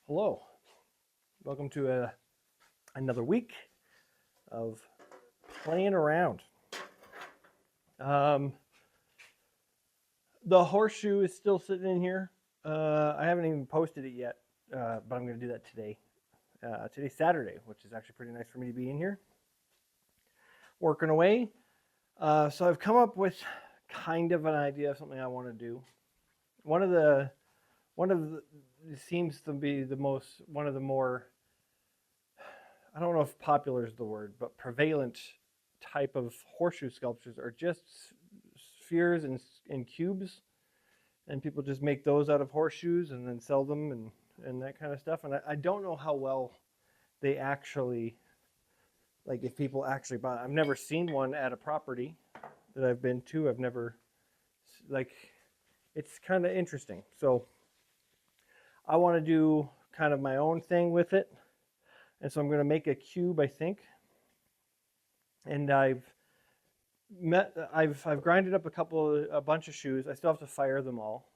Hello, welcome to another week of playing around. Um, the horseshoe is still sitting in here. I haven't even posted it yet, but I'm going to do that today. Today's Saturday, which is actually pretty nice for me to be in here working away. So I've come up with kind of an idea of something I want to do. One of the seems to be one of the more, I don't know if popular is the word, but prevalent type of horseshoe sculptures are just spheres and cubes, and people just make those out of horseshoes and then sell them and that kind of stuff. And I don't know how well they actually, like if people actually buy. I've never seen one at a property that I've been to. I've never, like, it's kind of interesting. So I want to do kind of my own thing with it. And so I'm going to make a cube, I think. And I've grinded up a bunch of shoes. I still have to fire them all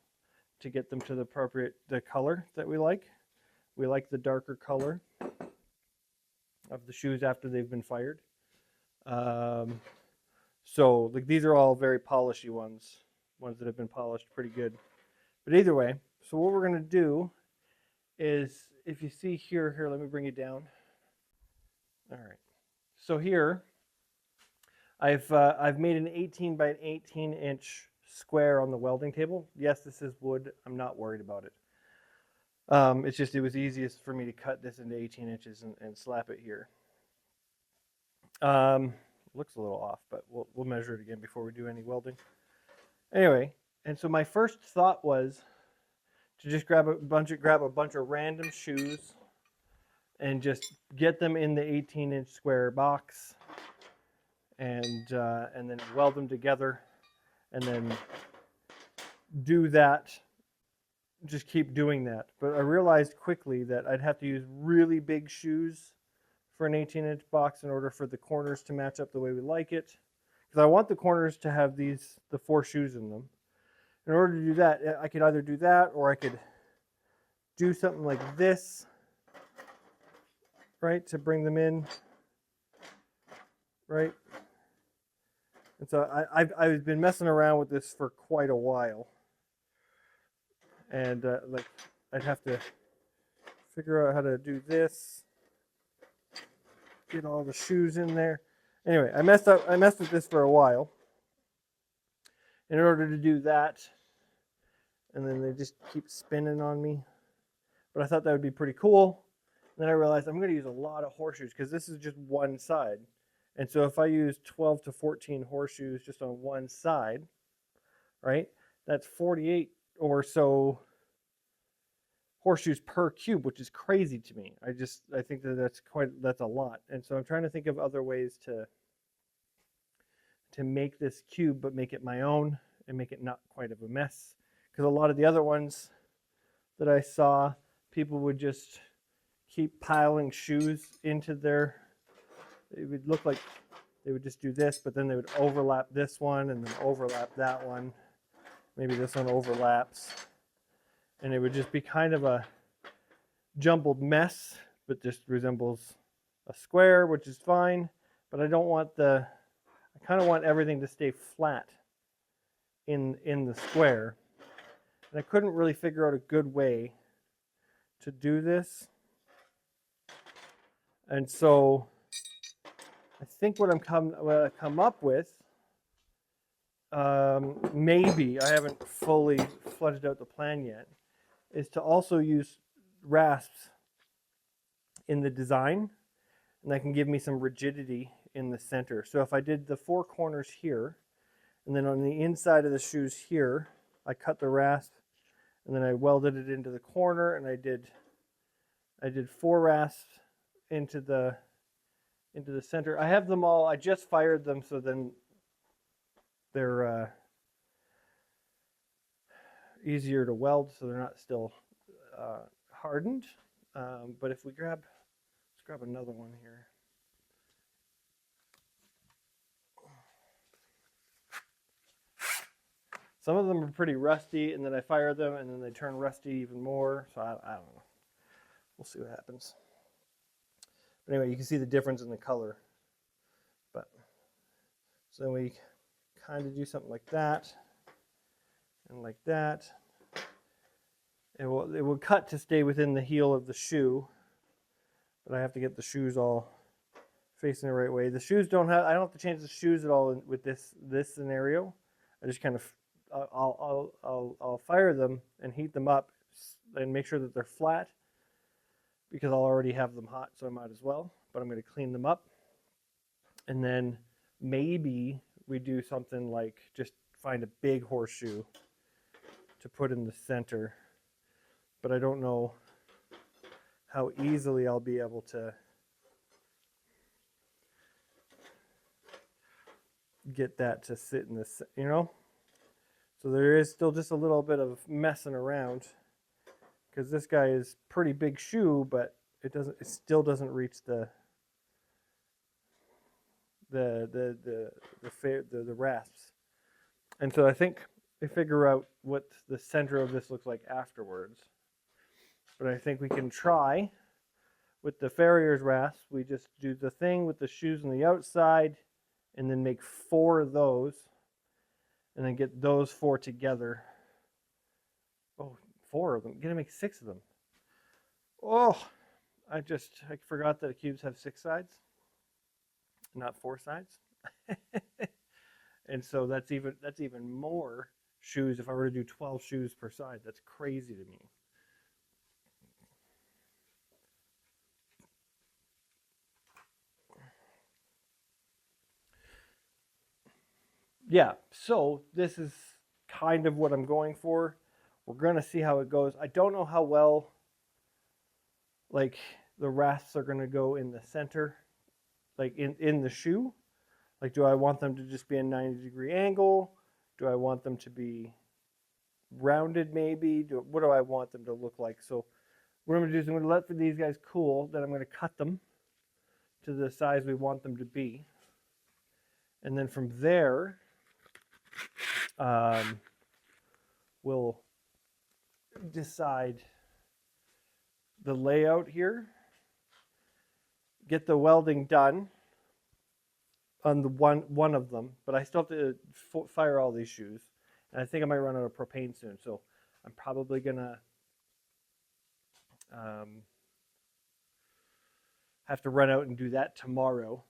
to get them to the color that we like. We like the darker color of the shoes after they've been fired. So like these are all very polishy ones that have been polished pretty good. But either way, so what we're going to do is, if you see here, let me bring it down. All right. So here, I've made an 18 by 18 inch square on the welding table. Yes, this is wood. I'm not worried about it. It's just it was easiest for me to cut this into 18 inches and slap it here. Looks a little off, but we'll measure it again before we do any welding. Anyway, and so my first thought was to just grab a bunch of random shoes and just get them in the 18-inch square box, and then weld them together, and then do that. Just keep doing that. But I realized quickly that I'd have to use really big shoes for an 18-inch box in order for the corners to match up the way we like it. Because I want the corners to have the 4 shoes in them. In order to do that, I could either do that, or I could do something like this, right, to bring them in, right? And so I've been messing around with this for quite a while. And like I'd have to figure out how to do this, get all the shoes in there. Anyway, I messed with this for a while in order to do that, and then they just keep spinning on me. But I thought that would be pretty cool. And then I realized I'm going to use a lot of horseshoes because this is just one side. And so if I use 12 to 14 horseshoes just on one side, right, that's 48 or so horseshoes per cube, which is crazy to me. I think that's a lot. And so I'm trying to think of other ways to make this cube, but make it my own and make it not quite of a mess. Because a lot of the other ones that I saw, people would just keep piling shoes into their, it would look like they would just do this, but then they would overlap this one and then overlap that one. Maybe this one overlaps. And it would just be kind of a jumbled mess, but just resembles a square, which is fine. But I don't want I kind of want everything to stay flat in the square. And I couldn't really figure out a good way to do this. And so I think what I come up with, maybe I haven't fully fleshed out the plan yet, is to also use rasps in the design, and that can give me some rigidity in the center. So if I did the 4 corners here, and then on the inside of the shoes here, I cut the rasp, and then I welded it into the corner, and I did 4 rasps into the center. I have them all. I just fired them, so then they're easier to weld, so they're not still hardened. But if let's grab another one here. Some of them are pretty rusty, and then I fire them, and then they turn rusty even more. So I don't know. We'll see what happens. But anyway, you can see the difference in the color. But so we kind of do something like that and like that. It will cut to stay within the heel of the shoe, but I have to get the shoes all facing the right way. The shoes don't have. I don't have to change the shoes at all with this scenario. I just kind of I'll fire them and heat them up and make sure that they're flat because I'll already have them hot, so I might as well. But I'm going to clean them up, and then maybe we do something like just find a big horseshoe to put in the center. But I don't know how easily I'll be able to get that to sit in this, you know? So there is still just a little bit of messing around because this guy is pretty big shoe, but it still doesn't reach the rasps. And so I think I figure out what the center of this looks like afterwards. But I think we can try with the farrier's rasp. We just do the thing with the shoes on the outside and then make 4 of those and then get those 4 together. Oh, 4 of them. Gonna make 6 of them. Oh, I forgot that cubes have 6 sides, not 4 sides. And so that's even more shoes if I were to do 12 shoes per side. That's crazy to me. Yeah, so this is kind of what I'm going for. We're going to see how it goes. I don't know how well like the rasps are going to go in the center, like in the shoe. Like, do I want them to just be a 90-degree angle? Do I want them to be rounded maybe? What do I want them to look like? So what I'm going to do is I'm going to let these guys cool. Then I'm going to cut them to the size we want them to be. And then from there, we'll decide the layout here, get the welding done on the one of them, but I still have to fire all these shoes, and I think I might run out of propane soon, so I'm probably gonna have to run out and do that tomorrow.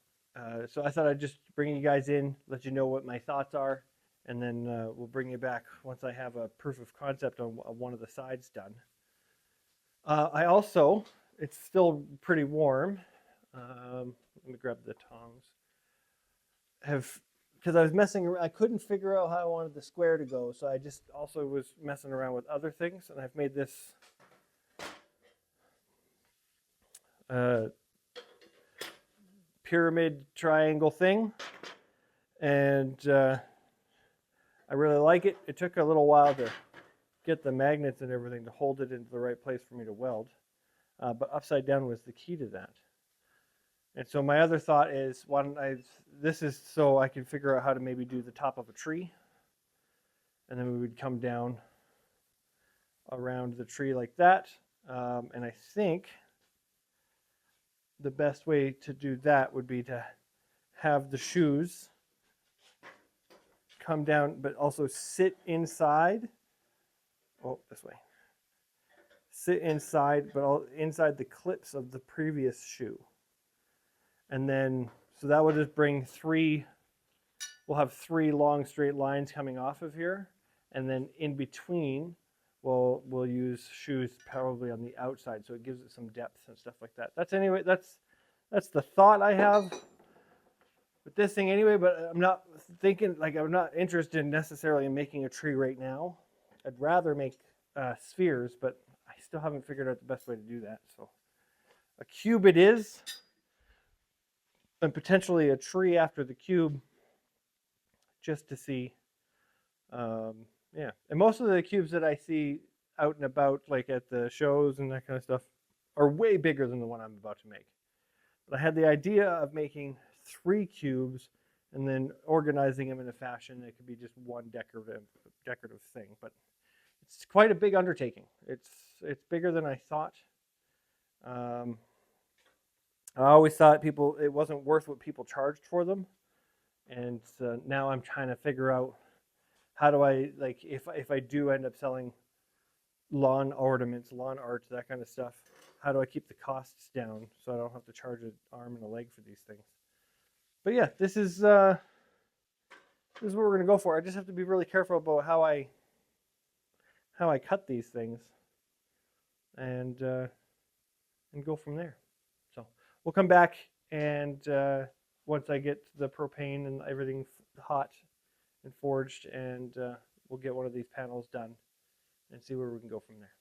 So I thought I'd just bring you guys in, let you know what my thoughts are, and then we'll bring you back once I have a proof of concept on one of the sides done. I also, it's still pretty warm. Let me grab the tongs. Because I was messing around, I couldn't figure out how I wanted the square to go, so I just also was messing around with other things, and I've made this pyramid triangle thing, and I really like it. It took a little while to get the magnets and everything to hold it into the right place for me to weld, but upside down was the key to that. And so my other thought is, this is so I can figure out how to maybe do the top of a tree, and then we would come down around the tree like that. And I think the best way to do that would be to have the shoes come down, but also sit inside. Oh, this way. Sit inside, but inside the clips of the previous shoe. And then, so that would just bring 3, we'll have 3 long straight lines coming off of here. And then in between, we'll use shoes probably on the outside, so it gives it some depth and stuff like that. That's the thought I have with this thing anyway, but I'm not thinking, like, I'm not interested necessarily in making a tree right now. I'd rather make spheres, but I still haven't figured out the best way to do that. So a cube it is, and potentially a tree after the cube, just to see. Yeah, and most of the cubes that I see out and about, like at the shows and that kind of stuff, are way bigger than the one I'm about to make. But I had the idea of making 3 cubes and then organizing them in a fashion that could be just one decorative thing. But it's quite a big undertaking. It's bigger than I thought. Um, I always thought it wasn't worth what people charged for them, and now I'm trying to figure out how do I, like, if I do end up selling lawn ornaments, lawn art, that kind of stuff, how do I keep the costs down so I don't have to charge an arm and a leg for these things? But yeah, this is what we're gonna go for. I just have to be really careful about how I cut these things, and go from there. So we'll come back and once I get the propane and everything hot and forged, and we'll get one of these panels done and see where we can go from there.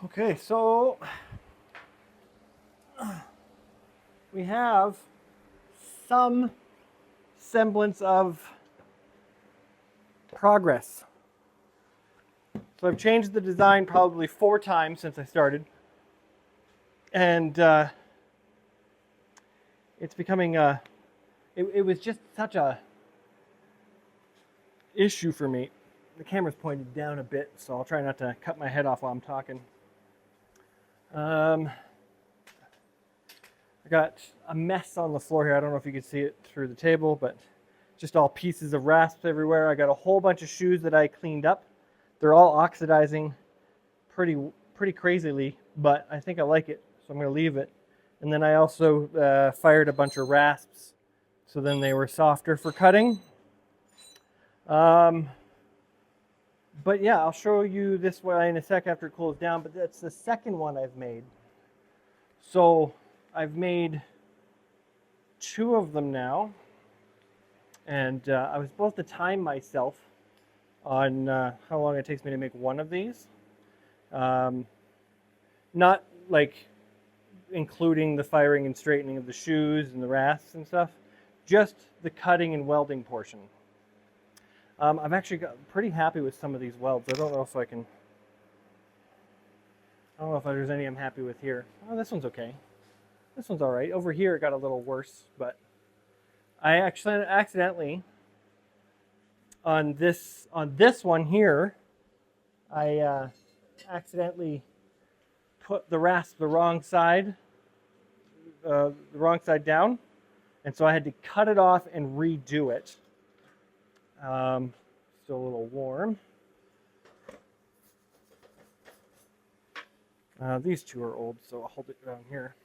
Okay, so we have some semblance of progress. So I've changed the design probably 4 times since I started, and it's becoming it was just such a issue for me. The camera's pointed down a bit, so I'll try not to cut my head off while I'm talking. I got a mess on the floor here. I don't know if you can see it through the table, but just all pieces of rasps everywhere. I got a whole bunch of shoes that I cleaned up. They're all oxidizing pretty crazily, but I think I like it, so I'm going to leave it. And then I also fired a bunch of rasps, so then they were softer for cutting. But yeah, I'll show you this one in a sec after it cools down, but that's the second one I've made. So I've made 2 of them now, and I was supposed to time myself on how long it takes me to make one of these. Not like including the firing and straightening of the shoes and the rasps and stuff, just the cutting and welding portion. I've actually got pretty happy with some of these welds. I don't know if I don't know if there's any I'm happy with here. Oh, this one's okay. This one's all right. Over here it got a little worse, but I actually accidentally on this one here, I accidentally put the rasp the wrong side down, and so I had to cut it off and redo it. Still a little warm. These two are old, so I'll hold it down here.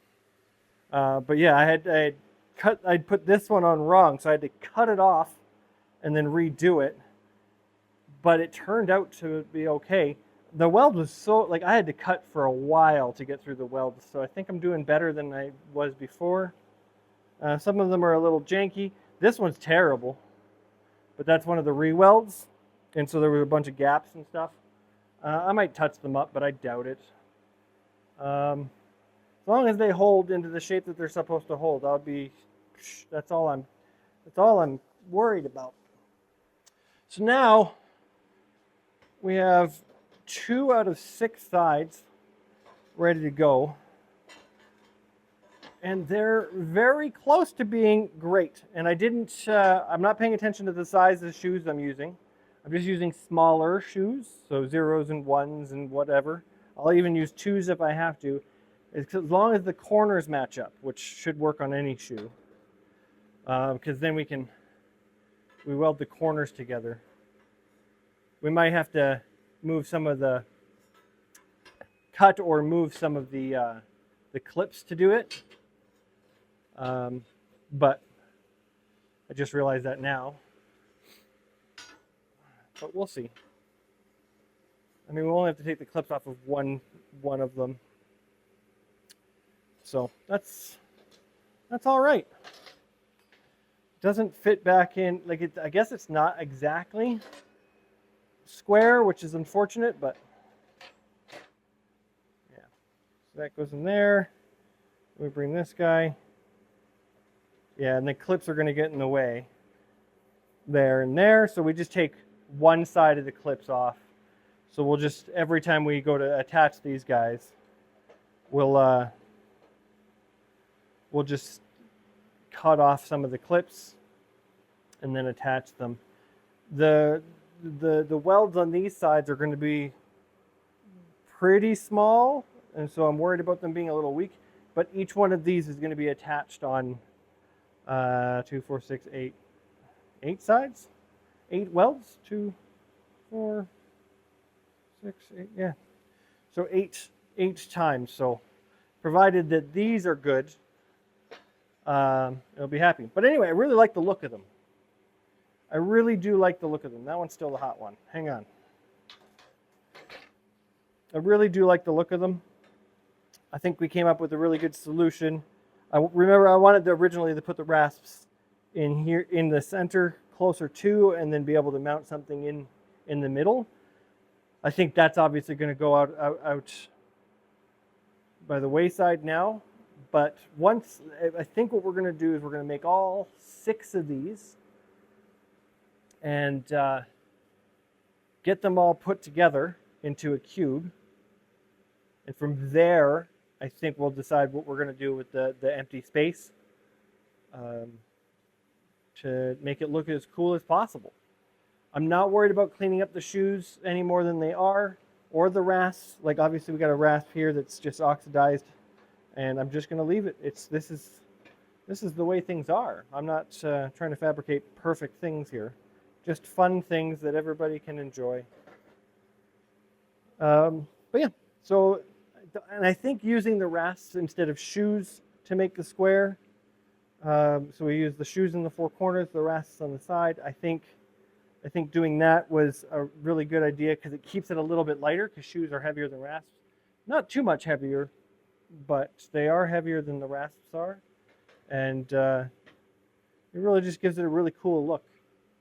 But yeah, I'd put this one on wrong, so I had to cut it off and then redo it. But it turned out to be okay. The weld was so, like, I had to cut for a while to get through the weld, so I think I'm doing better than I was before. Some of them are a little janky. This one's terrible, but that's one of the re-welds, and so there were a bunch of gaps and stuff. I might touch them up, but I doubt it. As long as they hold into the shape that they're supposed to hold, that's all I'm worried about. So now we have 2 out of 6 sides ready to go, and they're very close to being great. And I'm not paying attention to the size of the shoes I'm using. I'm just using smaller shoes, so 0s and 1s and whatever. I'll even use 2s if I have to, as long as the corners match up, which should work on any shoe, because then we weld the corners together. We might have to move some of the clips to do it, but I just realized that now. But we'll see. I mean, we'll only have to take the clips off of one of them. So that's all right. Doesn't fit back in, like, I guess it's not exactly square, which is unfortunate, but yeah. So that goes in there. We bring this guy. Yeah, and the clips are going to get in the way there and there, so we just take one side of the clips off. So we'll just, every time we go to attach these guys, we'll just cut off some of the clips and then attach them. The welds on these sides are going to be pretty small, and so I'm worried about them being a little weak, but each one of these is going to be attached on 2, 4, 6, 8 sides? 8 welds? 2, 4, 6, 8, yeah. So 8 times. So provided that these are good, it'll be happy. But anyway, I really like the look of them. I really do like the look of them. That one's still the hot one. Hang on. I really do like the look of them. I think we came up with a really good solution. Remember, I wanted originally to put the rasps in here in the center, closer to, and then be able to mount something in the middle. I think that's obviously going to go out by the wayside now. But I think what we're going to do is we're going to make all 6 of these and get them all put together into a cube. And from there, I think we'll decide what we're going to do with the empty space to make it look as cool as possible. I'm not worried about cleaning up the shoes any more than they are, or the rasps. Like, obviously we got a rasp here that's just oxidized, and I'm just going to leave it. This is the way things are. I'm not trying to fabricate perfect things here, just fun things that everybody can enjoy. But yeah, so, and I think using the rasps instead of shoes to make the square. So we use the shoes in the 4 corners, the rasps on the side. I think doing that was a really good idea because it keeps it a little bit lighter, because shoes are heavier than rasps. Not too much heavier, but they are heavier than the rasps are. And it really just gives it a really cool look.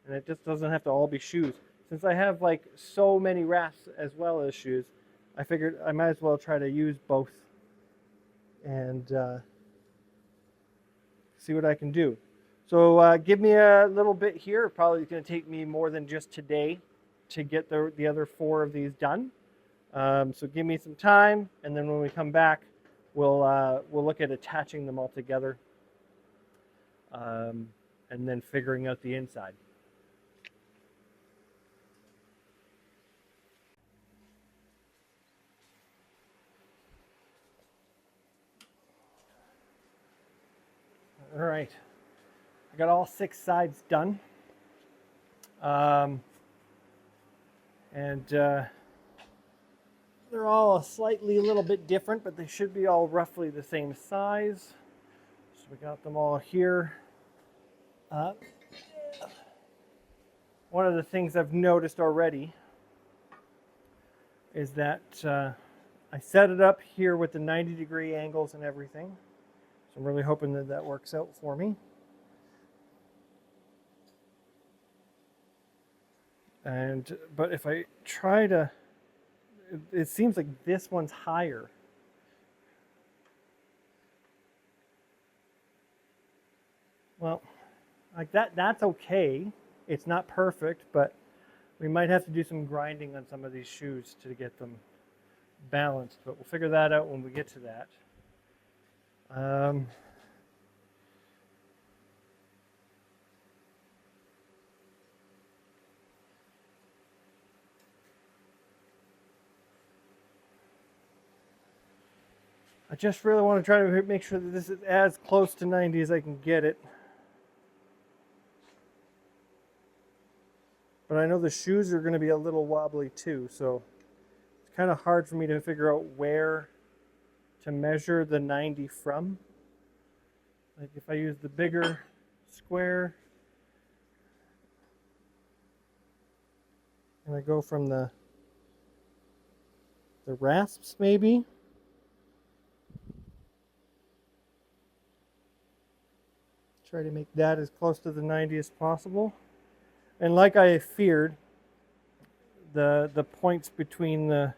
And it just doesn't have to all be shoes. Since I have like so many rasps as well as shoes, I figured I might as well try to use both and see what I can do. So give me a little bit here. Probably going to take me more than just today to get the other 4 of these done. So give me some time, and then when we come back, we'll look at attaching them all together, and then figuring out the inside. All right, I got all 6 sides done, and they're all slightly a little bit different, but they should be all roughly the same size. So we got them all here. One of the things I've noticed already is that I set it up here with the 90-degree angles and everything. So I'm really hoping that that works out for me. But if I try to, it seems like this one's higher. Well, like that's okay. It's not perfect, but we might have to do some grinding on some of these shoes to get them balanced, but we'll figure that out when we get to that. I just really want to try to make sure that this is as close to 90 as I can get it. But I know the shoes are going to be a little wobbly too, so it's kind of hard for me to figure out where to measure the 90 from. Like if I use the bigger square, and I go from the rasps maybe. Try to make that as close to the 90 as possible. And like I feared, the points between the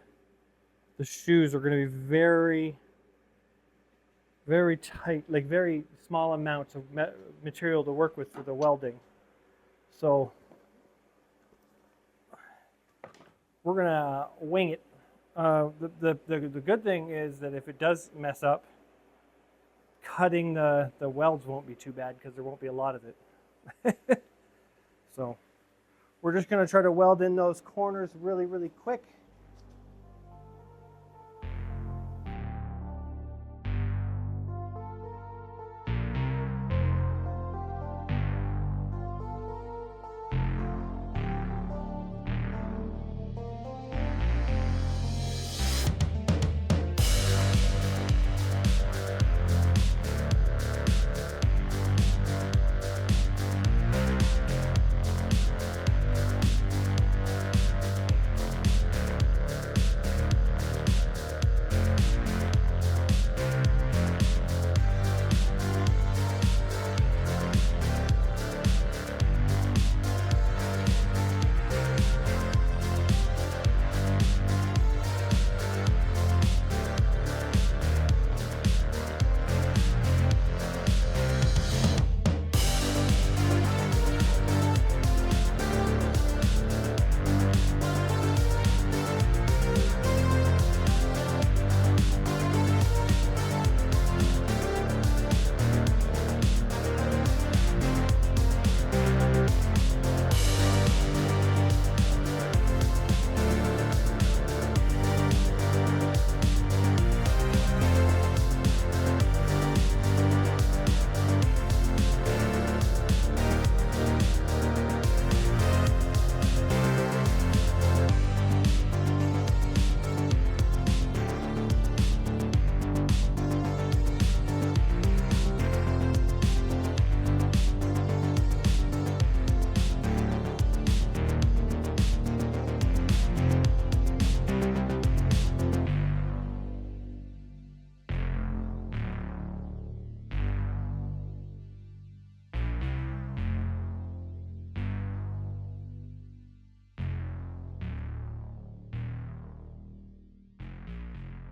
shoes are going to be very, very tight, like very small amounts of material to work with for the welding. So we're going to wing it. The good thing is that if it does mess up, cutting the welds won't be too bad because there won't be a lot of it. So we're just going to try to weld in those corners really, really quick.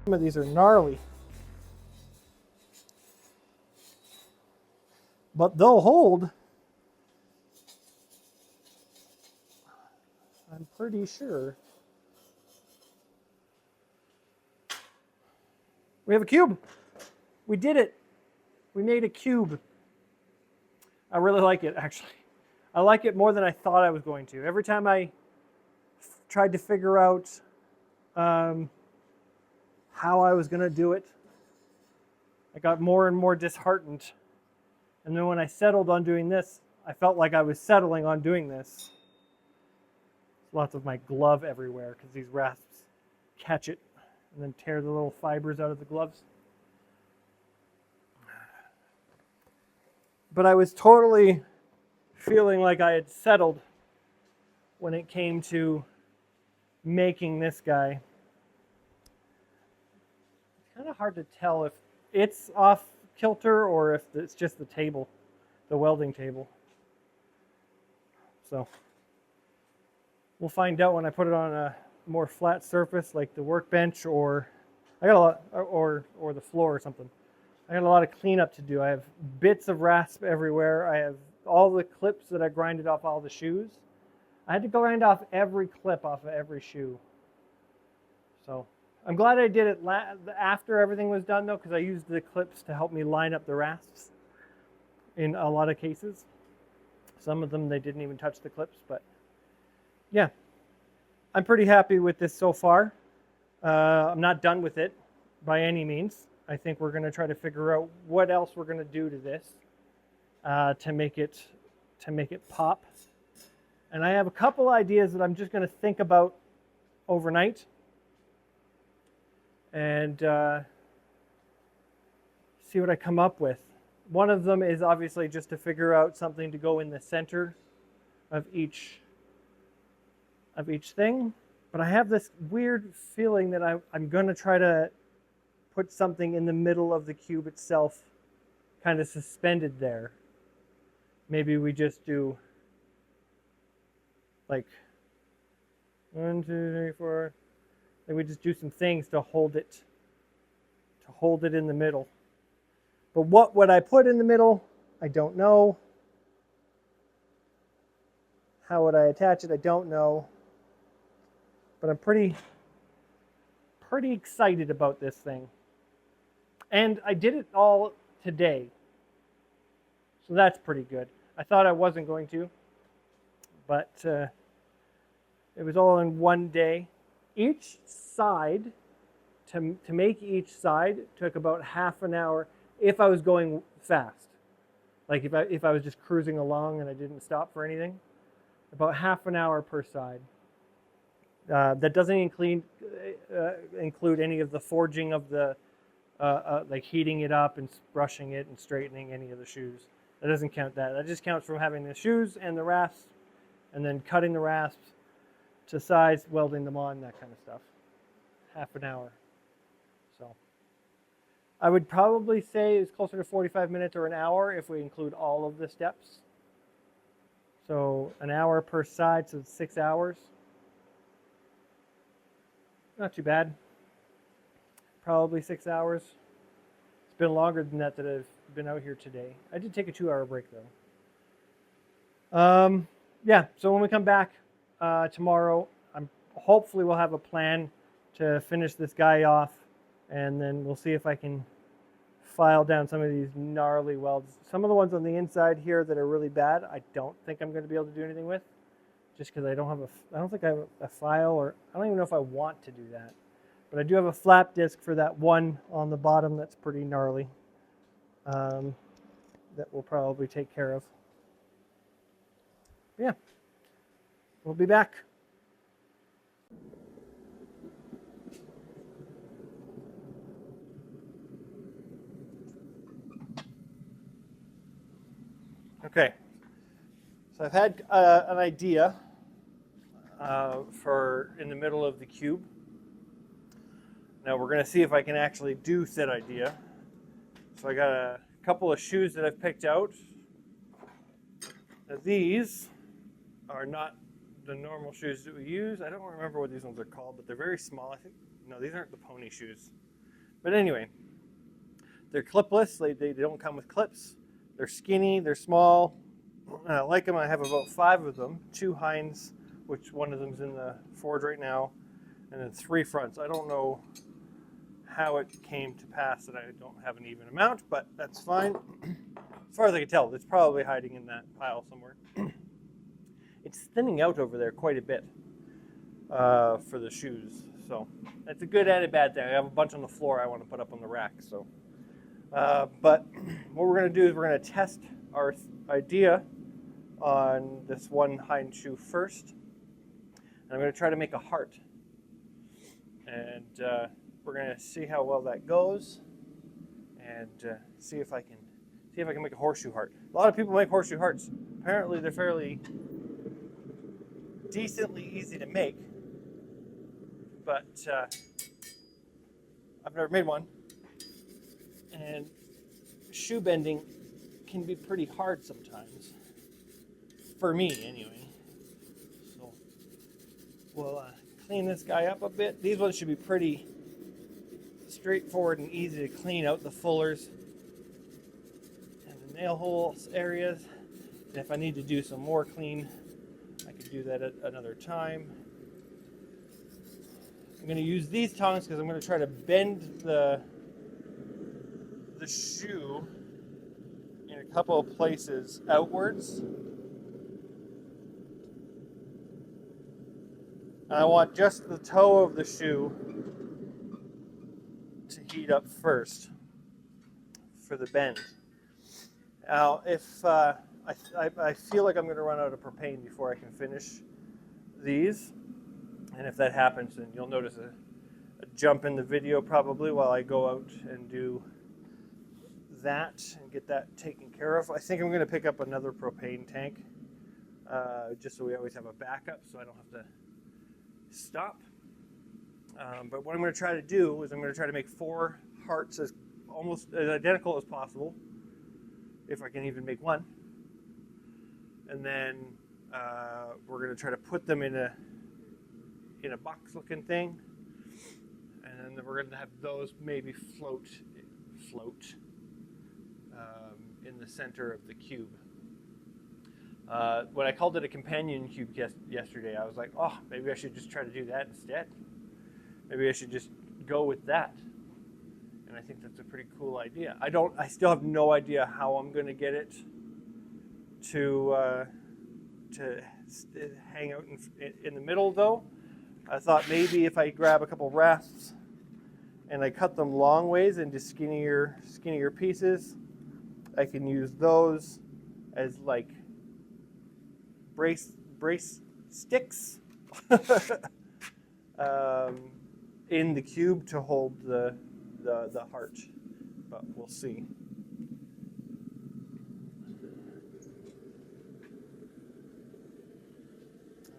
Some of these are gnarly, but they'll hold. I'm pretty sure. We have a cube. We did it. We made a cube. I really like it, actually. I like it more than I thought I was going to. Every time I tried to figure out how I was going to do it, I got more and more disheartened. And then when I settled on doing this, I felt like I was settling on doing this. Lots of my glove everywhere because these rasps catch it and then tear the little fibers out of the gloves. But I was totally feeling like I had settled when it came to making this guy. It's kind of hard to tell if it's off kilter or if it's just the table, the welding table. So we'll find out when I put it on a more flat surface like the workbench or I got a lot, or the floor or something. I got a lot of cleanup to do. I have bits of rasp everywhere. I have all the clips that I grinded off all the shoes. I had to grind off every clip off of every shoe. So I'm glad I did it after everything was done though, because I used the clips to help me line up the rasps in a lot of cases. Some of them they didn't even touch the clips, but yeah, I'm pretty happy with this so far. I'm not done with it by any means. I think we're going to try to figure out what else we're going to do to this to make it pop. And I have a couple ideas that I'm just going to think about overnight and see what I come up with. One of them is obviously just to figure out something to go in the center of each thing. But I have this weird feeling that I'm going to try to put something in the middle of the cube itself, kind of suspended there. Maybe we just do like 1, 2, 3, 4. Like we just do some things to hold it in the middle. But what would I put in the middle? I don't know. How would I attach it? I don't know. But I'm pretty excited about this thing. And I did it all today. So that's pretty good. I thought I wasn't going to, but it was all in one day. Each side, to make each side, took about half an hour if I was going fast. Like if I was just cruising along and I didn't stop for anything. About half an hour per side. That doesn't include any of the forging of the like heating it up and brushing it and straightening any of the shoes. That doesn't count that. That just counts from having the shoes and the rasps and then cutting the rasps to size, welding them on, that kind of stuff. Half an hour. So I would probably say it's closer to 45 minutes or an hour if we include all of the steps. So an hour per side, so it's 6 hours. Not too bad. Probably 6 hours. It's been longer than that I've been out here today. I did take a 2-hour break though. Yeah, so when we come back tomorrow, hopefully we'll have a plan to finish this guy off, and then we'll see if I can file down some of these gnarly welds. Some of the ones on the inside here that are really bad, I don't think I'm going to be able to do anything with. Just because I don't think I have a file, or I don't even know if I want to do that. But I do have a flap disc for that one on the bottom that's pretty gnarly. That we'll probably take care of. Yeah, we'll be back. Okay, so I've had an idea for in the middle of the cube. Now we're going to see if I can actually do said idea. So I got a couple of shoes that I've picked out. Now these are not the normal shoes that we use. I don't remember what these ones are called, but they're very small. I think, no, these aren't the pony shoes. But anyway, they're clipless. They don't come with clips. They're skinny, they're small. I like them. I have about 5 of them. 2 hinds, which one of them's in the forge right now, and then 3 fronts. I don't know how it came to pass that I don't have an even amount, but that's fine. As far as I can tell, it's probably hiding in that pile somewhere. It's thinning out over there quite a bit for the shoes. So that's a good and a bad thing. I have a bunch on the floor I want to put up on the rack. So, but what we're going to do is we're going to test our idea on this one hind shoe first. And I'm going to try to make a heart. And we're going to see how well that goes, and see if I can make a horseshoe heart. A lot of people make horseshoe hearts. Apparently, they're fairly decently easy to make, but I've never made one. And shoe bending can be pretty hard sometimes, for me anyway. So we'll clean this guy up a bit. These ones should be pretty straightforward and easy to clean out, the fullers and the nail holes areas. And if I need to do some more clean, I could do that at another time. I'm going to use these tongs because I'm going to try to bend the shoe in a couple of places outwards. And I want just the toe of the shoe to heat up first for the bend. Now, if I feel like I'm going to run out of propane before I can finish these, and if that happens, then you'll notice a jump in the video probably while I go out and do that and get that taken care of. I think I'm going to pick up another propane tank just so we always have a backup, so I don't have to stop. But what I'm going to try to do is I'm going to try to make 4 hearts as almost as identical as possible, if I can even make one. And then we're going to try to put them in a box-looking thing, and then we're going to have those maybe float in the center of the cube. When I called it a companion cube yesterday, I was like, oh, maybe I should just try to do that instead. Maybe I should just go with that. And I think that's a pretty cool idea. I still have no idea how I'm going to get it to hang out in the middle, though. I thought maybe if I grab a couple rasps and I cut them long ways into skinnier pieces, I can use those as like brace sticks in the cube to hold the heart, but we'll see.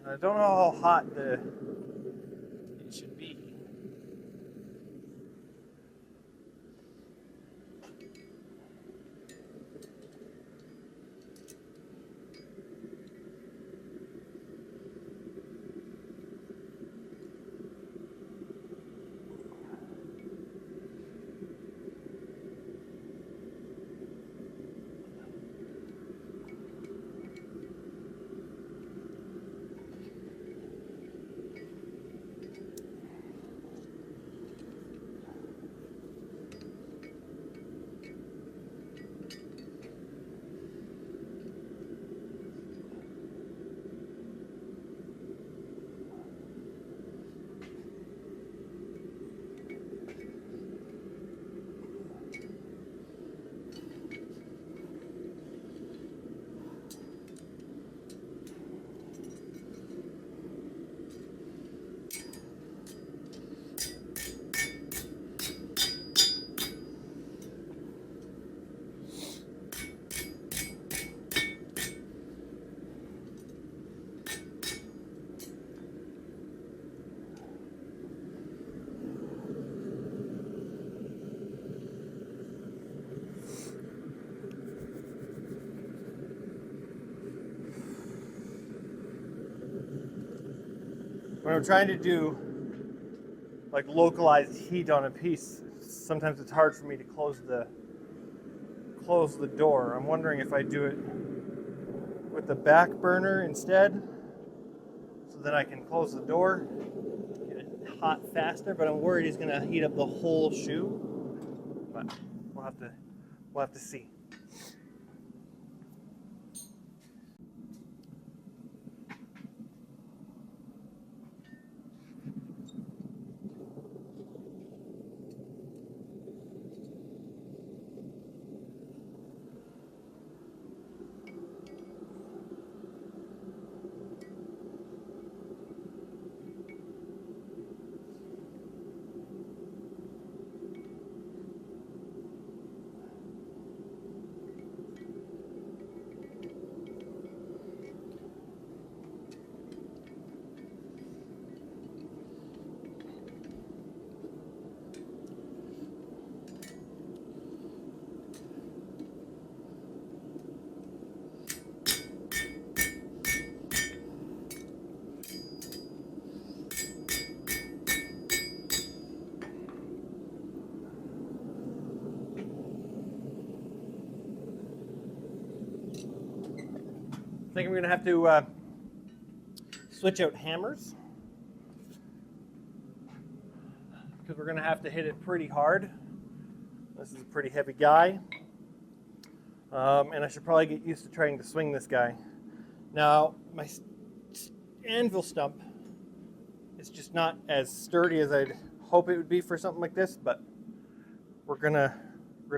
I don't know how hot it should be. When I'm trying to do like localized heat on a piece, sometimes it's hard for me to close the door. I'm wondering if I do it with the back burner instead, so then I can close the door, get it hot faster, but I'm worried he's going to heat up the whole shoe. But we'll have to see. I think I'm going to have to switch out hammers because we're going to have to hit it pretty hard. This is a pretty heavy guy, and I should probably get used to trying to swing this guy. Now, my anvil stump is just not as sturdy as I'd hope it would be for something like this, but we're gonna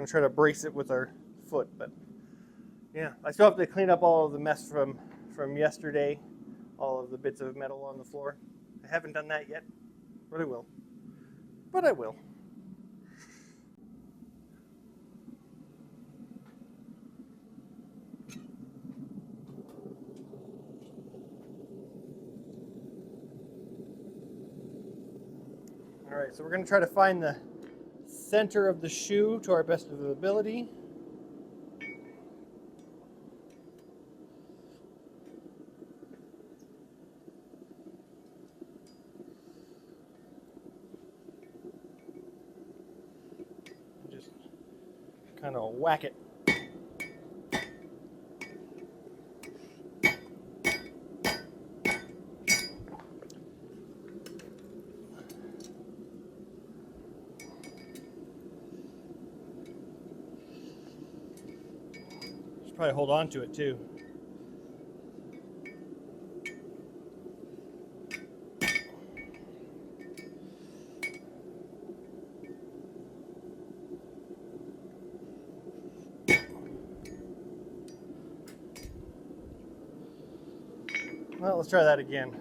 try to brace it with our foot. But yeah, I still have to clean up all of the mess from yesterday, all of the bits of metal on the floor. I haven't done that yet, but I will. But I will. All right, so we're going to try to find the center of the shoe to our best of the ability. Just kind of whack it. Probably hold on to it too. Well, let's try that again.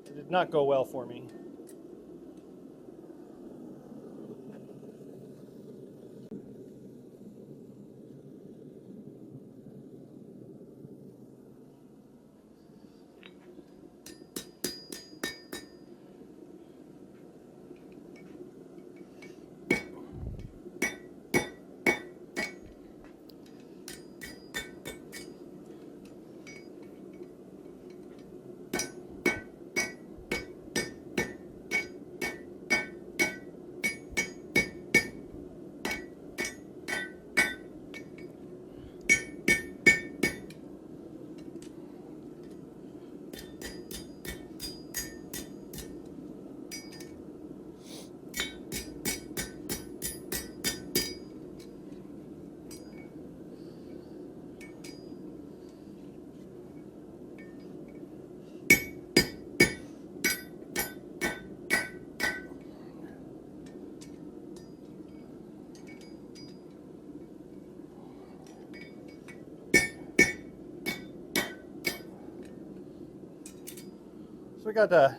It did not go well for me. So we got the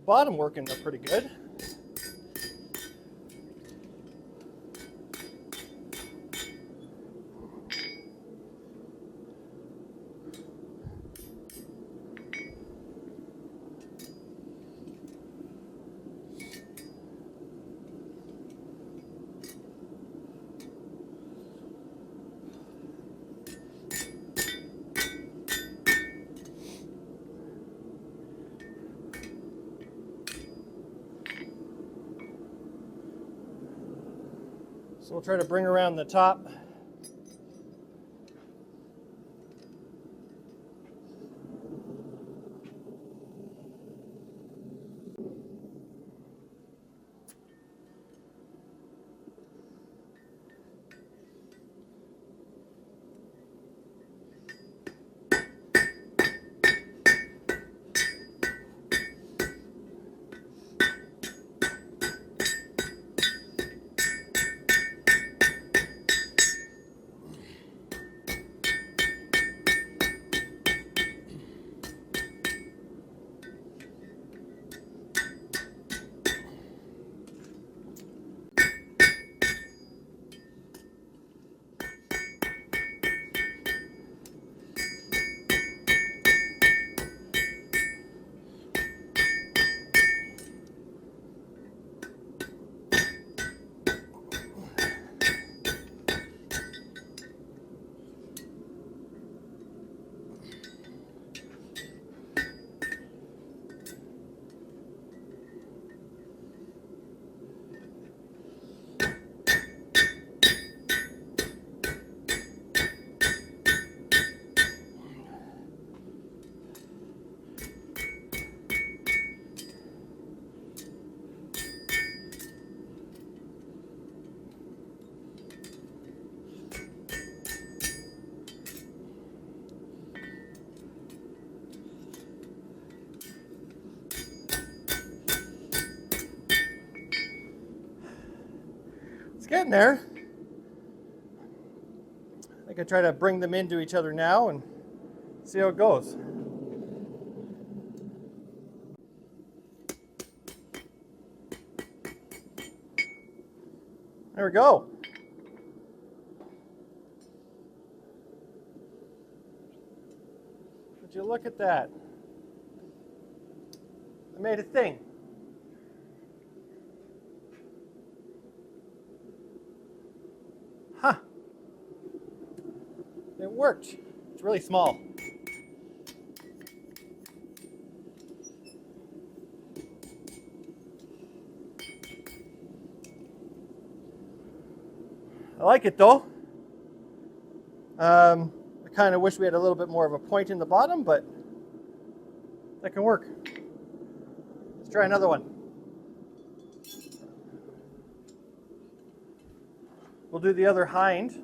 bottom working pretty good. So we'll try to bring around the top. It's getting there. I think I try to bring them into each other now and see how it goes. There we go. Would you look at that? I made a thing. Huh. It worked. It's really small. I like it though. I kind of wish we had a little bit more of a point in the bottom, but that can work. Let's try another one. We'll do the other hind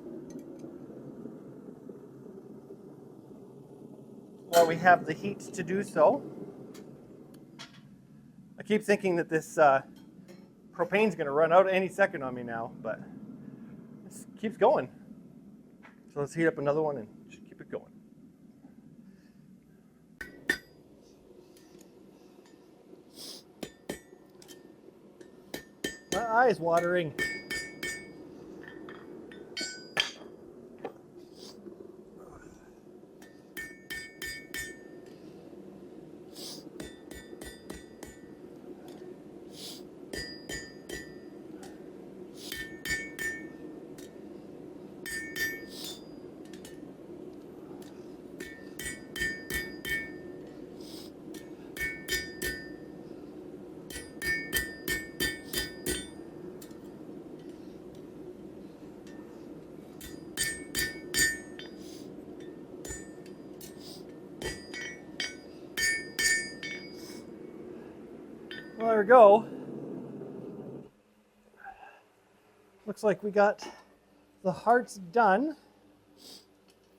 while we have the heat to do so. I keep thinking that this propane's going to run out any second on me now, but it keeps going. So let's heat up another one and just keep it going. My eye's watering. Well, there we go. Looks like we got the hearts done.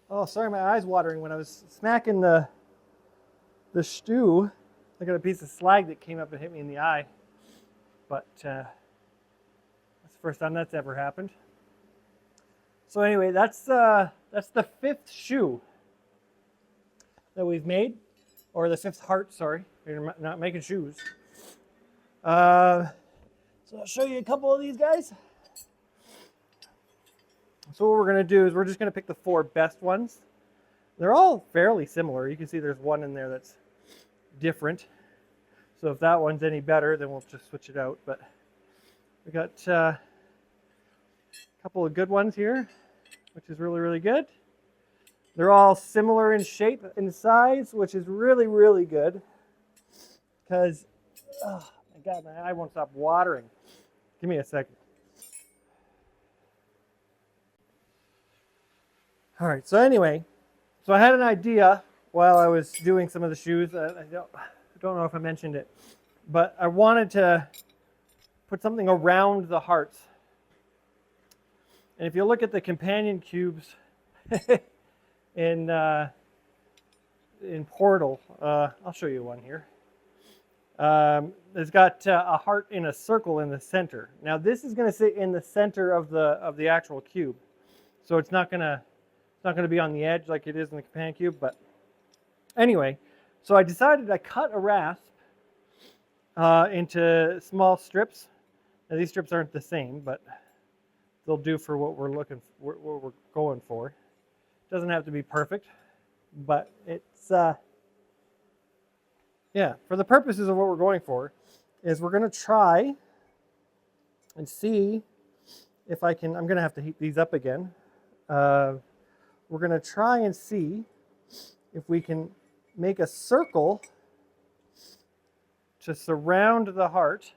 Oh, sorry, my eye's watering. When I was smacking the stew, I got a piece of slag that came up and hit me in the eye. But that's the first time that's ever happened. So anyway, that's the 5th shoe that we've made, or the 5th heart. Sorry, we're not making shoes. So I'll show you a couple of these guys. So what we're going to do is we're just going to pick the 4 best ones. They're all fairly similar. You can see there's one in there that's different. So if that one's any better, then we'll just switch it out. But we got a couple of good ones here, which is really, really good. They're all similar in shape and size, which is really, really good. Because, oh my God, my eye won't stop watering. Give me a second. All right, so anyway, so I had an idea while I was doing some of the shoes. I don't know if I mentioned it, but I wanted to put something around the hearts. And if you look at the companion cubes in Portal, I'll show you one here. It's got a heart in a circle in the center. Now this is going to sit in the center of the actual cube, so it's not going to be on the edge like it is in the companion cube. But anyway, so I decided I cut a rasp into small strips. Now these strips aren't the same, but they'll do for what we're going for. It doesn't have to be perfect, but it's yeah, for the purposes of what we're going for, is we're going to try and see if I can. I'm going to have to heat these up again. We're going to try and see if we can make a circle to surround the heart.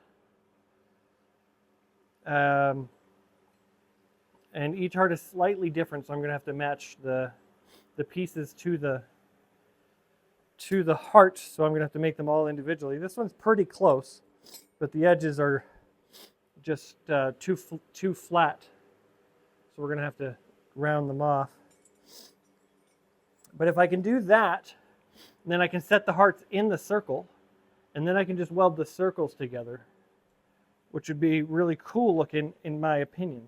And each heart is slightly different, so I'm going to have to match the pieces to the heart, so I'm going to have to make them all individually. This one's pretty close, but the edges are just too flat, so we're going to have to round them off. But if I can do that, then I can set the hearts in the circle, and then I can just weld the circles together, which would be really cool looking in my opinion.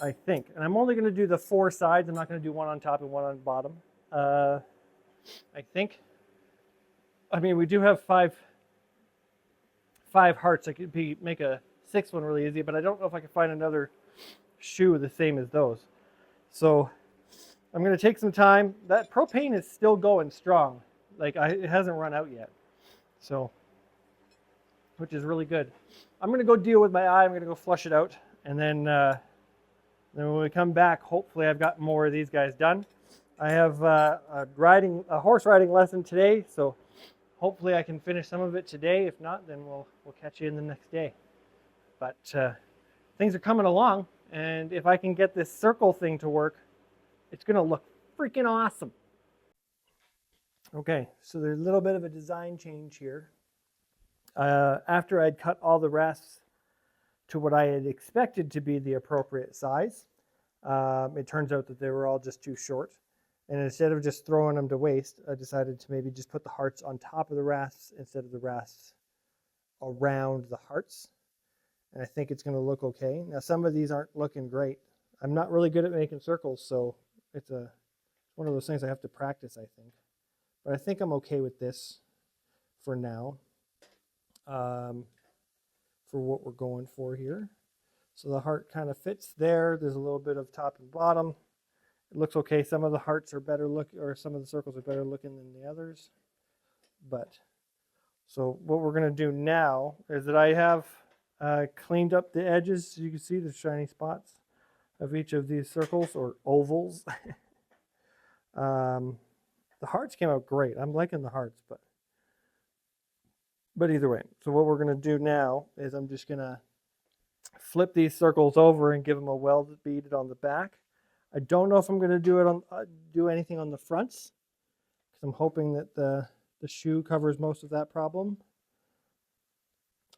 I think. And I'm only going to do the 4 sides. I'm not going to do one on top and one on bottom. I think. I mean, we do have five hearts. I could make a 6th one really easy, but I don't know if I can find another shoe the same as those. So I'm going to take some time. That propane is still going strong. Like it hasn't run out yet. So, which is really good. I'm going to go deal with my eye. I'm going to go flush it out. And then when we come back, hopefully I've got more of these guys done. I have a horse riding lesson today. So hopefully I can finish some of it today. If not, then we'll catch you in the next day. But things are coming along. And if I can get this circle thing to work, it's going to look freaking awesome. Okay, so there's a little bit of a design change here. After I'd cut all the rasps to what I had expected to be the appropriate size, it turns out that they were all just too short. And instead of just throwing them to waste, I decided to maybe just put the hearts on top of the rasps instead of the rasps around the hearts. And I think it's going to look okay. Now, some of these aren't looking great. I'm not really good at making circles, so it's one of those things I have to practice, I think. But I think I'm okay with this for now, for what we're going for here. So the heart kind of fits there. There's a little bit of top and bottom. It looks okay. Some of the hearts are better looking, or some of the circles are better looking than the others. But so what we're going to do now is that I have cleaned up the edges. So you can see the shiny spots of each of these circles or ovals. The hearts came out great. I'm liking the hearts, but either way. So what we're going to do now is I'm just going to flip these circles over and give them a weld beaded on the back. I don't know if I'm going to do anything on the fronts because I'm hoping that the shoe covers most of that problem.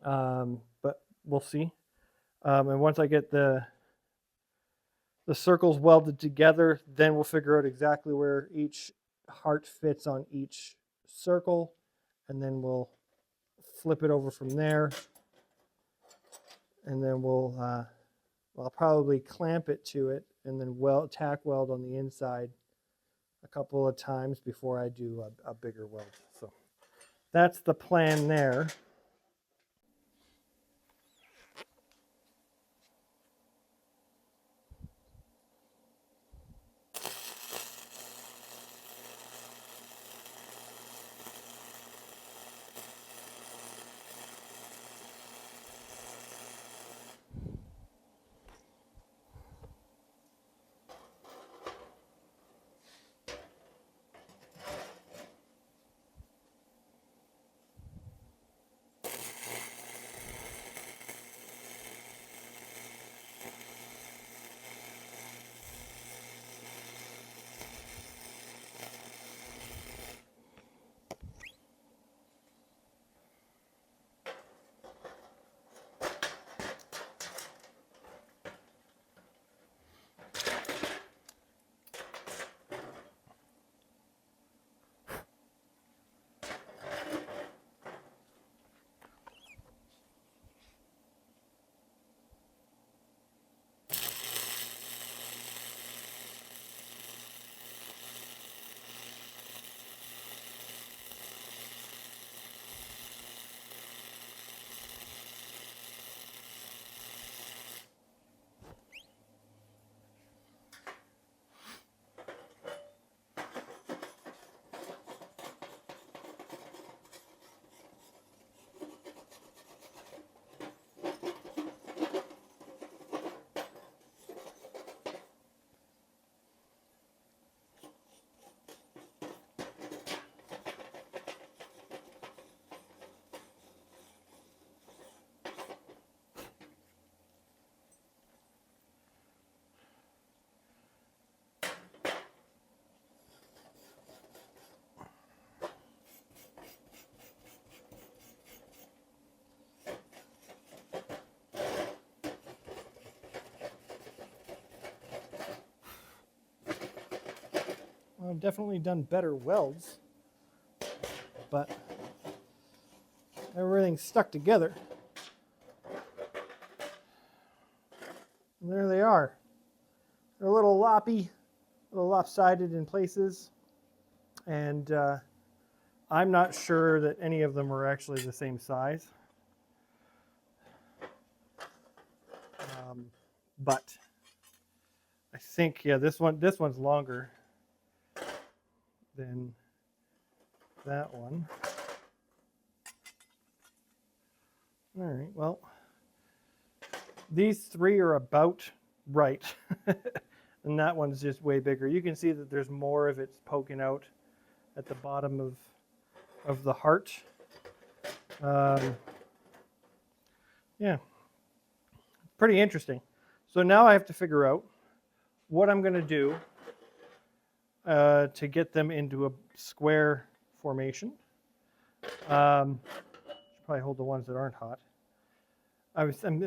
But we'll see. And once I get the circles welded together, then we'll figure out exactly where each heart fits on each circle, and then we'll flip it over from there, and then I'll probably clamp it to it and then tack weld on the inside a couple of times before I do a bigger weld. So that's the plan there. Well, I've definitely done better welds, but everything's stuck together. And there they are. They're a little loppy, a little lopsided in places, and I'm not sure that any of them are actually the same size. But I think, yeah, this one's longer than that one. All right, well, these three are about right. And that one's just way bigger. You can see that there's more of it poking out at the bottom of the heart. Yeah, pretty interesting. So now I have to figure out what I'm going to do to get them into a square formation. Should probably hold the ones that aren't hot.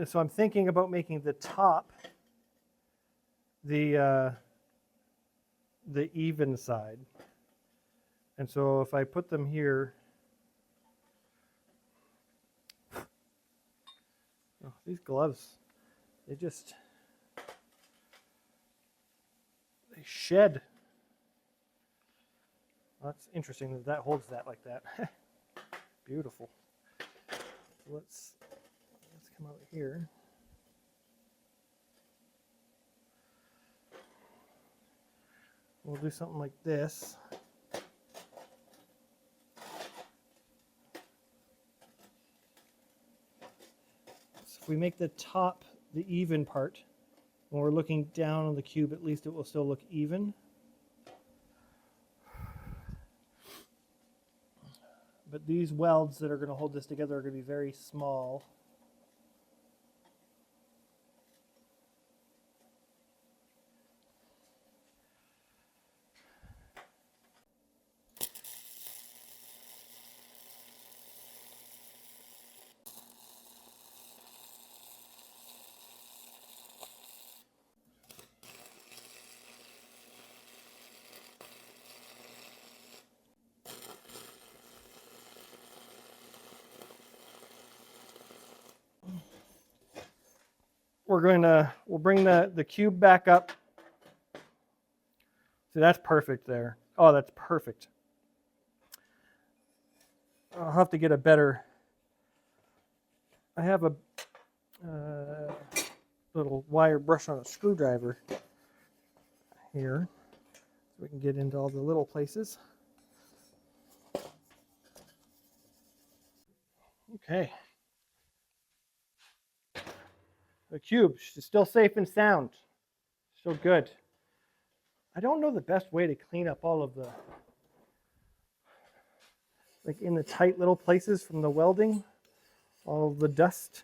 So I'm thinking about making the top the even side. And so if I put them here, oh, these gloves, they shed. Well, that's interesting that holds that like that. Beautiful. Let's come out here. We'll do something like this. So if we make the top the even part, when we're looking down on the cube, at least it will still look even. But these welds that are going to hold this together are going to be very small. We'll bring the cube back up. See, that's perfect there. Oh, that's perfect. I'll have to get a better, I have a little wire brush on a screwdriver here, so we can get into all the little places. Okay. The cube is still safe and sound. Still good. I don't know the best way to clean up all of the, like in the tight little places from the welding, all of the dust,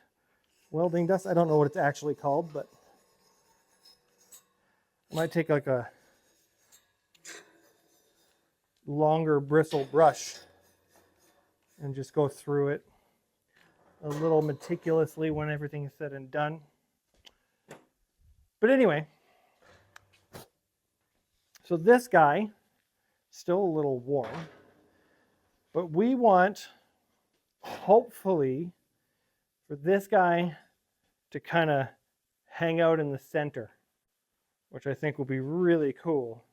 welding dust. I don't know what it's actually called, but I might take like a longer bristle brush and just go through it a little meticulously when everything's said and done. But anyway, so this guy, still a little warm, but we want, hopefully, for this guy to kind of hang out in the center, which I think will be really cool.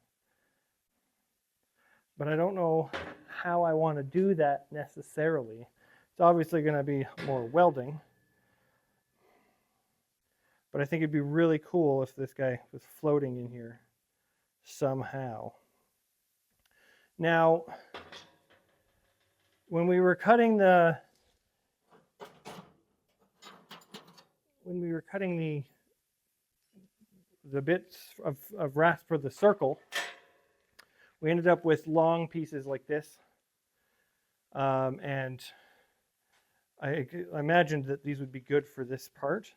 But I don't know how I want to do that necessarily. It's obviously going to be more welding, but I think it'd be really cool if this guy was floating in here somehow. Now, when we were cutting the bits of rasp for the circle, we ended up with long pieces like this, and I imagined that these would be good for this part,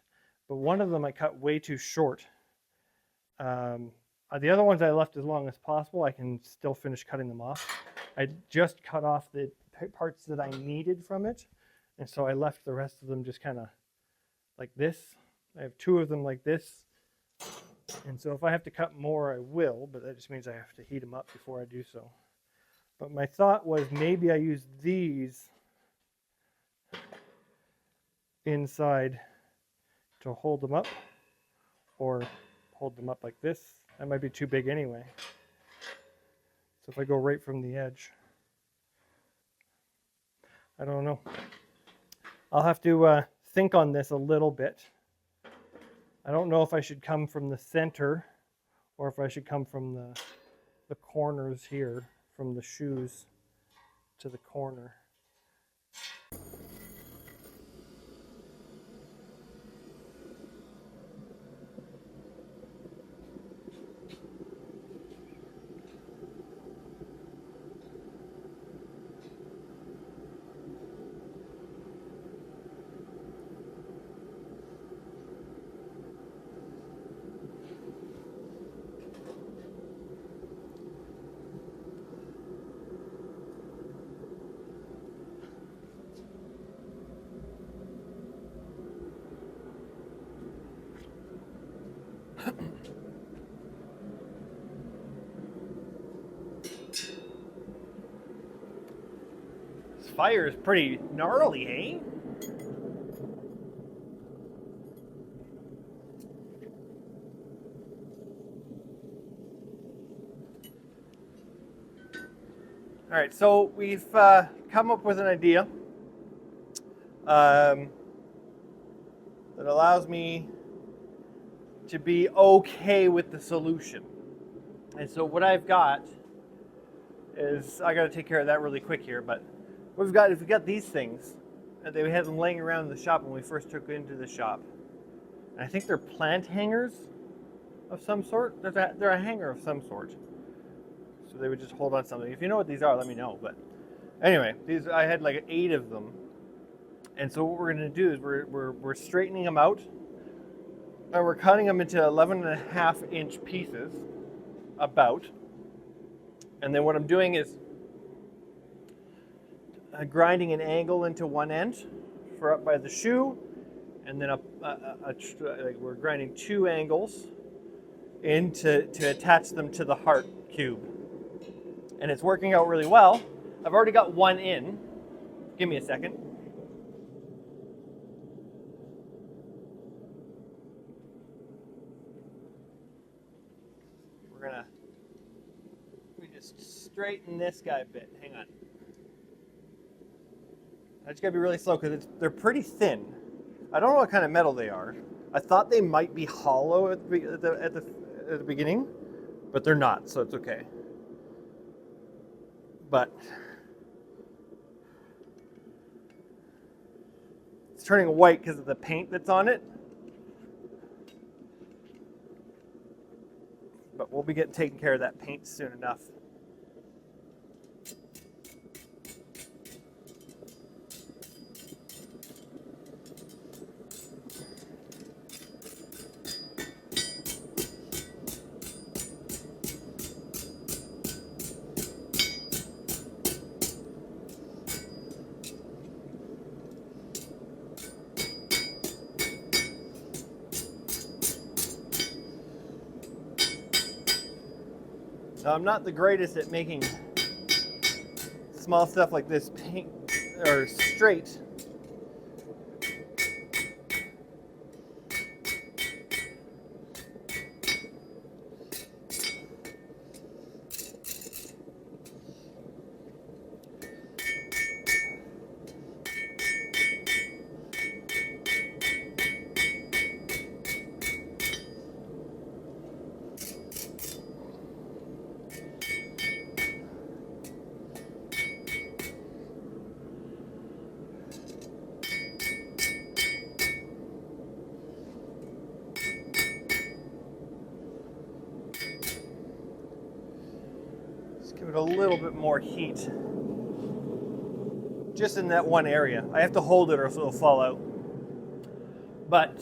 but one of them I cut way too short. The other ones I left as long as possible. I can still finish cutting them off. I just cut off the parts that I needed from it, and so I left the rest of them just kind of like this. I have two of them like this, and so if I have to cut more, I will, but that just means I have to heat them up before I do so. But my thought was maybe I use these inside to hold them up, or hold them up like this. That might be too big anyway. So if I go right from the edge, I don't know. I'll have to think on this a little bit. I don't know if I should come from the center or if I should come from the corners here, from the shoes to the corner. This fire is pretty gnarly, eh? All right, so we've come up with an idea that allows me to be okay with the solution. And so what I've got is, I got to take care of that really quick here, but what we've got these things, and we had them laying around in the shop when we first took into the shop. And I think they're plant hangers of some sort. They're a hanger of some sort. So they would just hold on something. If you know what these are, let me know. But anyway, these, I had like 8 of them. And so what we're going to do is we're straightening them out, and we're cutting them into 11.5-inch pieces, about. And then what I'm doing is grinding an angle into one end for up by the shoe, and then we're grinding 2 angles in to attach them to the heart cube. And it's working out really well. I've already got one in. Give me a second. Let me just straighten this guy a bit. Hang on. I just gotta be really slow because they're pretty thin. I don't know what kind of metal they are. I thought they might be hollow at the beginning, but they're not, so it's okay. But it's turning white because of the paint that's on it. But we'll be taking care of that paint soon enough. Now, I'm not the greatest at making small stuff like this paint or straight. Give it a little bit more heat, just in that one area. I have to hold it or else it'll fall out. But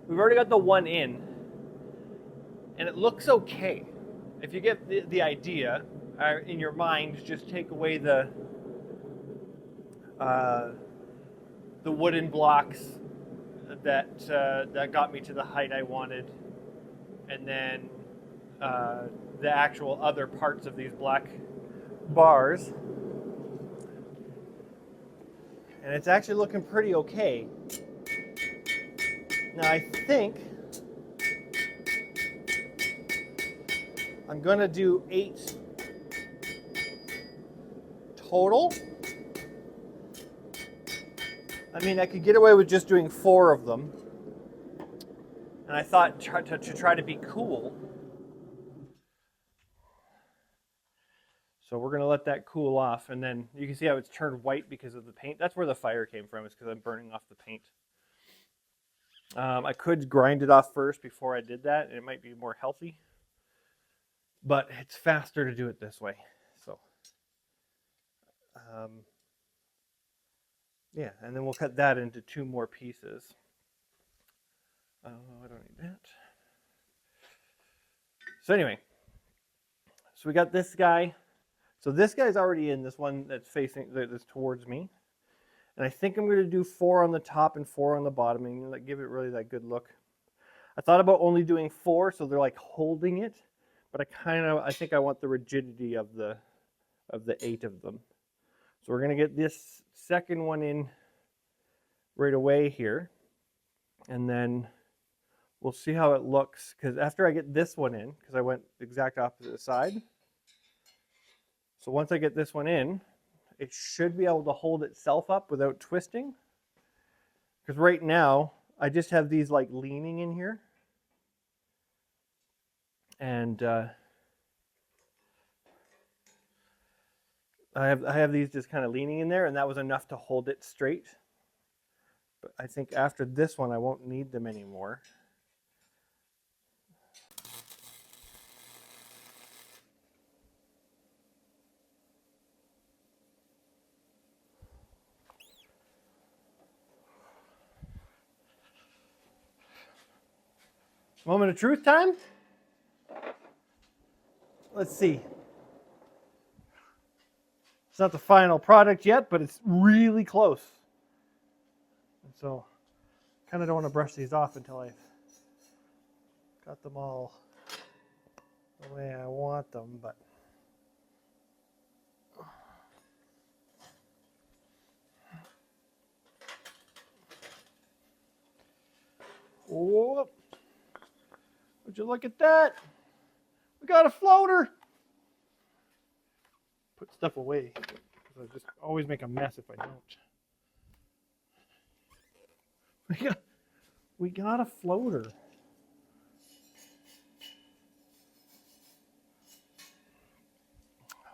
we've already got the one in, and it looks okay. If you get the idea in your mind, just take away the wooden blocks that got me to the height I wanted, and then the actual other parts of these black bars. And it's actually looking pretty okay. Now I think I'm going to do 8 total. I mean, I could get away with just doing 4 of them. And I thought to try to be cool. So we're going to let that cool off. And then you can see how it's turned white because of the paint. That's where the fire came from, is because I'm burning off the paint. I could grind it off first before I did that, and it might be more healthy. But it's faster to do it this way. So, yeah, and then we'll cut that into 2 more pieces. I don't need that. So anyway, so we got this guy. So this guy's already in, this one that's facing, that's towards me. And I think I'm going to do 4 on the top and 4 on the bottom, and give it really that good look. I thought about only doing 4, so they're like holding it, but I think I want the rigidity of the 8 of them. So we're going to get this second one in right away here, and then we'll see how it looks, because after I get this one in, because I went the exact opposite side. So once I get this one in, it should be able to hold itself up without twisting. Because right now, I just have these like leaning in here. And I have these just kind of leaning in there, and that was enough to hold it straight. But I think after this one, I won't need them anymore. Moment of truth time. Let's see. It's not the final product yet, but it's really close. And so kind of don't want to brush these off until I've got them all the way I want them, but whoop. Would you look at that? We got a floater. Put stuff away, because I just always make a mess if I don't. We got a floater.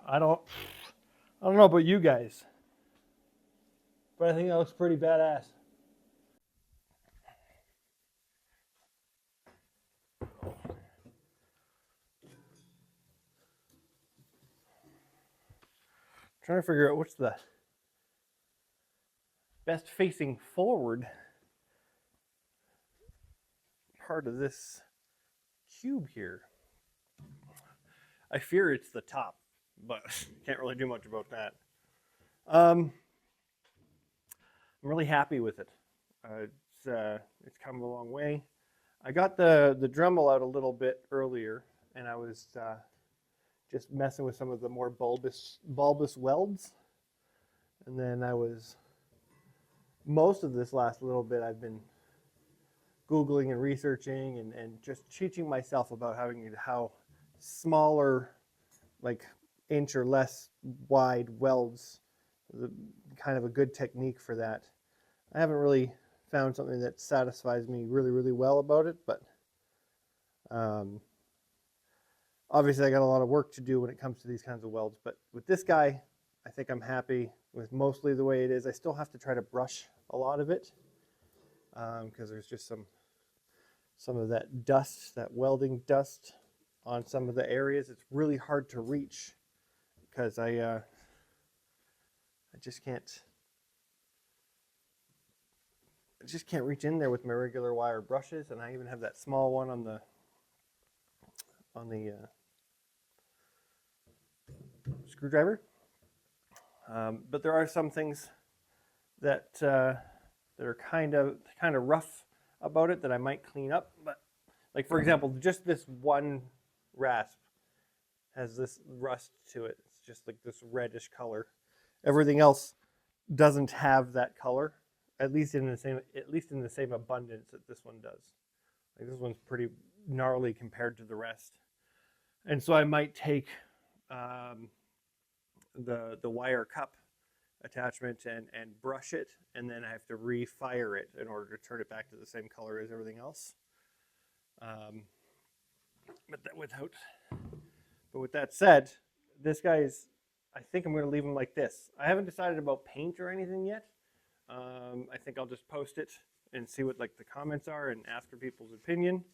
I don't know about you guys, but I think that looks pretty badass. Trying to figure out what's the best facing forward part of this cube here. I fear it's the top, but can't really do much about that. I'm really happy with it. It's come a long way. I got the Dremel out a little bit earlier, and I was just messing with some of the more bulbous welds. And then most of this last little bit, I've been Googling and researching and just teaching myself about how smaller, like inch or less wide welds, kind of a good technique for that. I haven't really found something that satisfies me really, really well about it, but obviously I got a lot of work to do when it comes to these kinds of welds. But with this guy, I think I'm happy with mostly the way it is. I still have to try to brush a lot of it because there's just some of that dust, that welding dust on some of the areas. It's really hard to reach because I just can't reach in there with my regular wire brushes, and I even have that small one on the screwdriver. But there are some things that are kind of rough about it that I might clean up. But like, for example, just this one rasp has this rust to it. It's just like this reddish color. Everything else doesn't have that color, at least in the same abundance that this one does. Like, this one's pretty gnarly compared to the rest. And so I might take the wire cup attachment and brush it, and then I have to refire it in order to turn it back to the same color as everything else. But with that said, this guy is, I think I'm going to leave him like this. I haven't decided about paint or anything yet. I think I'll just post it and see what like the comments are and ask for people's opinion,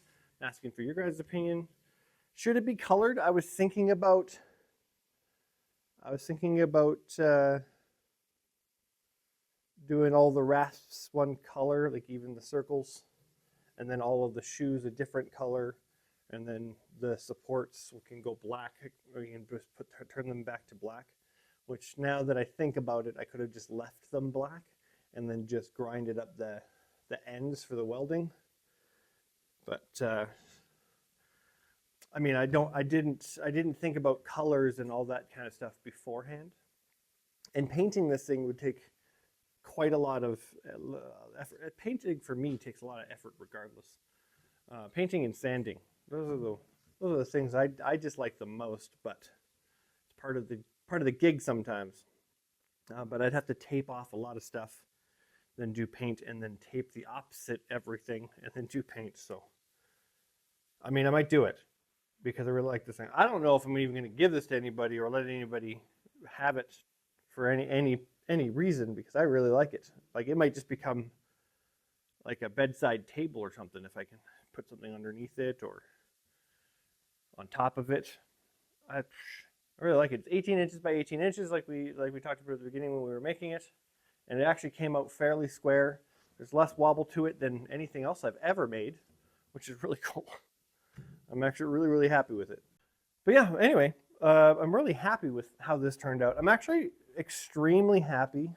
asking for your guys' opinion. Should it be colored? I was thinking about doing all the rasps one color, like even the circles, and then all of the shoes a different color, and then the supports can go black, or you can just turn them back to black, which now that I think about it, I could have just left them black and then just grinded up the ends for the welding. But I mean, I didn't think about colors and all that kind of stuff beforehand. And painting this thing would take quite a lot of effort. Painting for me takes a lot of effort regardless. Painting and sanding, those are the things I just like the most, but it's part of the gig sometimes. But I'd have to tape off a lot of stuff, then do paint, and then tape the opposite everything, and then do paint. So, I mean, I might do it because I really like this thing. I don't know if I'm even going to give this to anybody or let anybody have it for any reason, because I really like it. Like, it might just become like a bedside table or something if I can put something underneath it or on top of it. I really like it. It's 18 inches by 18 inches, like we talked about at the beginning when we were making it, and it actually came out fairly square. There's less wobble to it than anything else I've ever made, which is really cool. I'm actually really happy with it. But yeah, anyway, I'm really happy with how this turned out. I'm actually extremely happy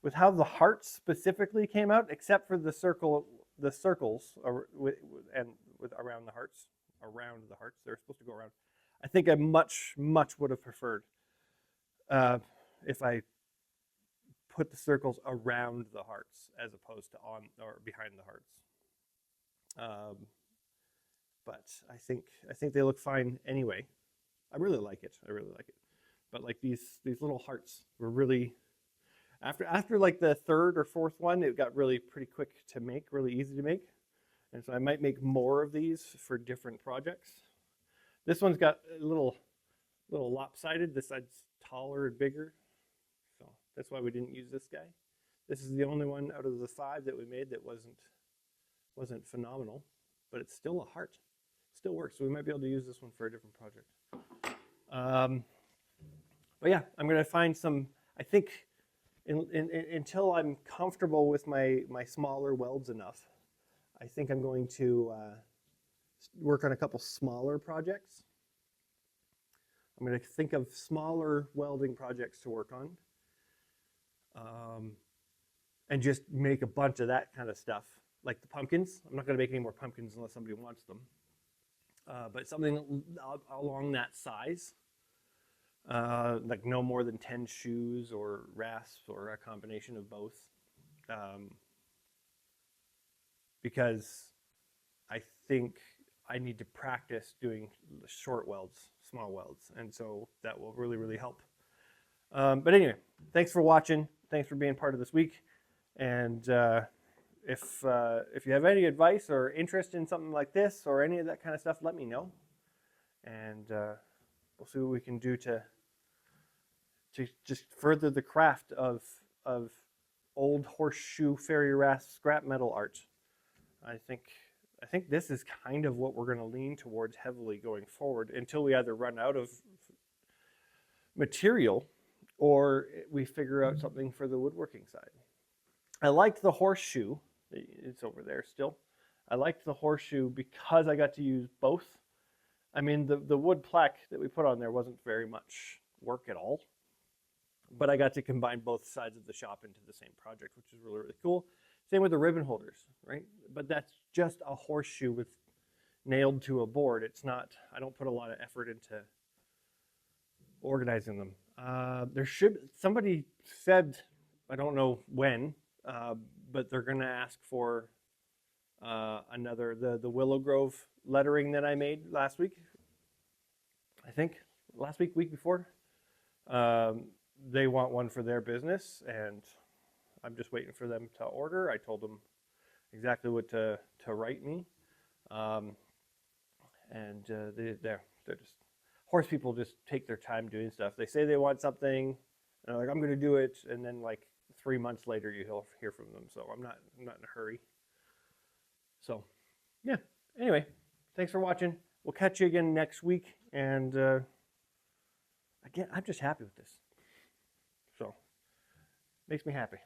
with how the hearts specifically came out, except for the circles around the hearts. They're supposed to go around. I think I much would have preferred if I put the circles around the hearts as opposed to on or behind the hearts. But I think they look fine anyway. I really like it. But like these little hearts were really, after like the third or fourth one, it got really pretty quick to make, really easy to make. And so I might make more of these for different projects. This one's got a little lopsided. This side's taller and bigger. So that's why we didn't use this guy. This is the only one out of the 5 that we made that wasn't phenomenal, but it's still a heart. Still works. So we might be able to use this one for a different project. But yeah, I'm going to find some, I think, until I'm comfortable with my smaller welds enough, I think I'm going to work on a couple smaller projects. I'm going to think of smaller welding projects to work on, and just make a bunch of that kind of stuff. Like the pumpkins. I'm not going to make any more pumpkins unless somebody wants them. But something along that size. Like no more than 10 shoes or rasps or a combination of both. Because I think I need to practice doing short welds, small welds, and so that will really help. But anyway, thanks for watching. Thanks for being part of this week. And if you have any advice or interest in something like this or any of that kind of stuff, let me know. And we'll see what we can do to just further the craft of old horseshoe fairy rasp scrap metal art. I think this is kind of what we're going to lean towards heavily going forward until we either run out of material or we figure out something for the woodworking side. I liked the horseshoe. It's over there still. I liked the horseshoe because I got to use both. I mean, the wood plaque that we put on there wasn't very much work at all, but I got to combine both sides of the shop into the same project, which is really cool. Same with the ribbon holders, right? But that's just a horseshoe with nailed to a board. It's not, I don't put a lot of effort into organizing them. Somebody said, I don't know when, but they're going to ask for the Willow Grove lettering that I made last week I think last week before. They want one for their business, and I'm just waiting for them to order. I told them exactly what to write me, and they're just horse people. Just take their time doing stuff. They say they want something, and they're like, I'm going to do it, and then like 3 months later, you'll hear from them. So I'm not in a hurry. So yeah. Anyway, thanks for watching. We'll catch you again next week, and again, I'm just happy with this. So makes me happy.